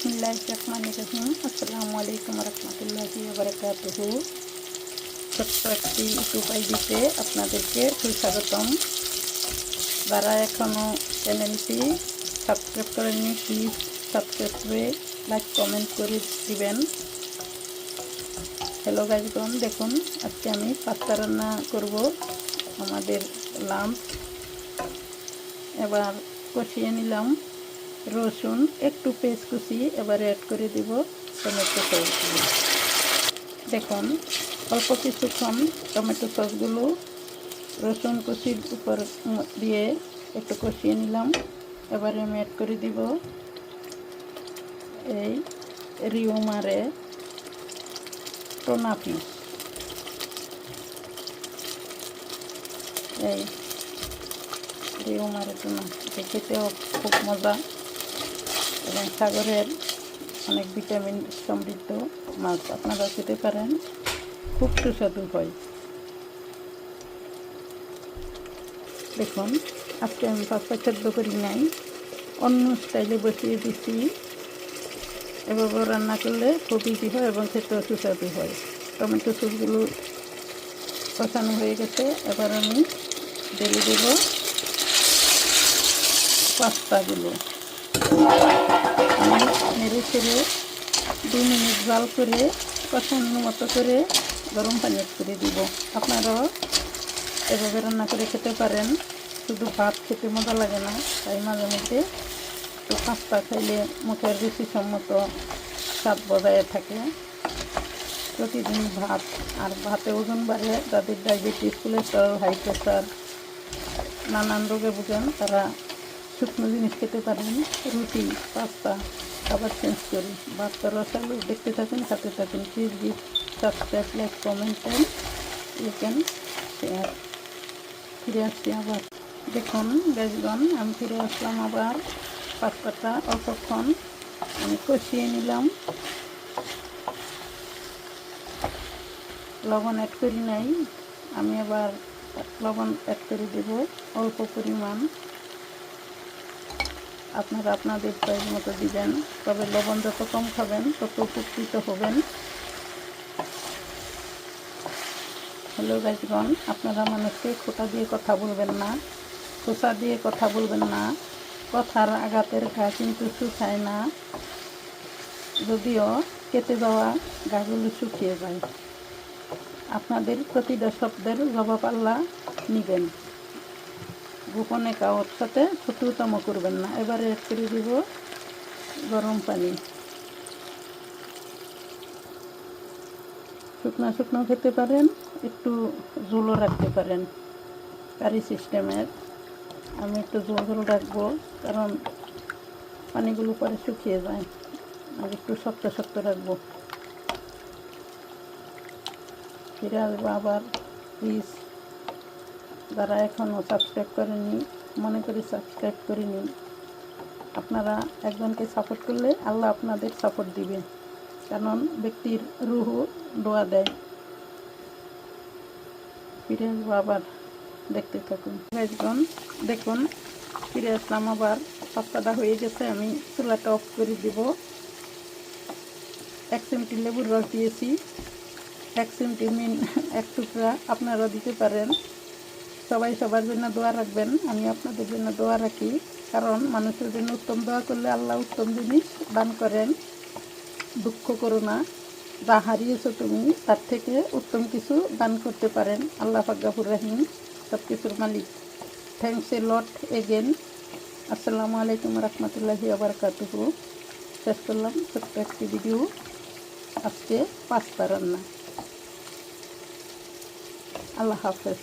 বিসমিল্লাহির রহমানির রহিম। আসসালামু আলাইকুম রহমতুল্লাহি ওয়া বারাকাতুহু। ছোট্ট একটি ইউটিউব আইডিতে আপনাদেরকে সুস্বাগতম। যারা এখনও চ্যানেলটি সাবস্ক্রাইব করেননি প্লিজ সাবস্ক্রাইব করে লাইক কমেন্ট করে দিবেন। হ্যালো গাইজগণ, দেখুন আজকে আমি পাস্তা রান্না করব। আমাদের লাম্প এবার কষিয়ে নিলাম। রসুন একটু পেস্ট কুচি এবার অ্যাড করে দিব টমেটো সসগুলো। দেখুন অল্প কিছুক্ষণ টমেটো সসগুলো রসুন কুচির উপর দিয়ে একটু কষিয়ে নিলাম। এবারে আমি অ্যাড করে দিব এই রিউমারে টোনা ফিশ। এই রিউমারে টোনা খেতেও খুব মজা এবং সাগরের অনেক ভিটামিন সমৃদ্ধ মাছ, আপনারা খেতে পারেন, খুব সুস্বাদু হয়। দেখুন আজকে আমি পাস্তা সেদ্ধ করি নাই, অন্য স্টাইলে বসিয়ে দিচ্ছি। এভাবে রান্না করলে খুব ইজি হয় এবং খেতেও সুস্বাদু হয়। টমেটো সসগুলো কষানো হয়ে গেছে, এবার আমি ঢেলে দেব পাস্তাগুলো। আমি নেড়ে ছেড়ে 2 মিনিট জাল করে কষানোর মতো করে গরম পানি অ্যাড করে দিব। আপনারাও এভাবে রান্না করে খেতে পারেন, শুধু ভাত খেতে মজা লাগে না, তাই মাঝে মধ্যে তো পাস্তা খাইলে মুখের রুচিসম্মত স্বাদ বজায় থাকে। প্রতিদিন ভাত আর ভাতে ওজন বাড়ে, যাদের ডায়াবেটিস, কোলেস্টেরল, হাই প্রেশার, নানান রোগে ভোগেন, তারা শুকনো জিনিস খেতে পারেন। রুটি, পাস্তা খাবার চেঞ্জ করি। ভাতটা রসালো, দেখতে থাকুন, খাতে থাকুন। Please give subscribe, like, comment and you can share. ফিরে আসছি আবার। দেখুন গাইজগণ, আমি ফিরে আসলাম আবার। পাস্তাটা অল্পক্ষণ আমি কষিয়ে নিলাম। লবণ অ্যাড করি নাই, আমি আবার লবণ অ্যাড করে দেব অল্প পরিমাণ। আপনারা আপনাদের সাইজ মতো দিবেন, তবে লবণ যত কম খাবেন তত উপকৃত হবেন। হ্যালো গাইজগণ, আপনারা মানুষকে খোঁটা দিয়ে কথা বলবেন না, খোসা দিয়ে কথা বলবেন না। কথার আঘাতের ঘা কিন্তু শুকায় না, যদিও কেটে যাওয়া ঘাগুলো শুকিয়ে যায়। আপনাদের প্রতিটা শব্দের জবাব আল্লাহ নিবেন। গোপনে কারোর সাথে শত্রুতাম করবেন না। এবারে অ্যাড করে দিব গরম পানি। শুকনো শুকনো খেতে পারেন, একটু ঝোলও রাখতে পারেন। কারি সিস্টেমের আমি একটু ঝোল ঝোল রাখবো, কারণ পানিগুলো পরে শুকিয়ে যায়। আর একটু শক্ত শক্ত রাখবো। ফিরে আসবো আবার। প্লিজ যারা এখনও সাবস্ক্রাইব করেননি, মনে করি সাবস্ক্রাইব করে নিন। আপনারা একজনকে সাপোর্ট করলে আল্লাহ আপনাদের সাপোর্ট দিবে, কারণ ব্যক্তির রুহ দোয়া দেয়। ফিরে আসবো আবার, দেখতে থাকুন গাইজগণ। দেখুন ফিরে আসলাম আবার। পাস্তাটা হয়ে গেছে, আমি চুলাটা অফ করে দিব। 1 চিমটি লেবুর রস দিয়েছি, 1 চিমটি এক টুকরা আপনারা দিতে পারেন। সবাই সবার জন্য দোয়া রাখবেন, আমি আপনাদের জন্য দোয়া রাখি, কারণ মানুষের জন্য উত্তম দোয়া করলে আল্লাহ উত্তম জিনিস দান করেন। দুঃখ করো না, যা হারিয়েছো তুমি তার থেকে উত্তম কিছু দান করতে পারেন। আল্লাহ পাক গফুর রহিম, সব কিছুর মালিক। Thanks a lot again. আসসালামু আলাইকুম রহমতুল্লাহি ওয়া বারাকাতুহু। শেষ করলাম ছোট্ট একটি ভিডিও, আজকে পাস্তা রান্না। আল্লাহ হাফেজ।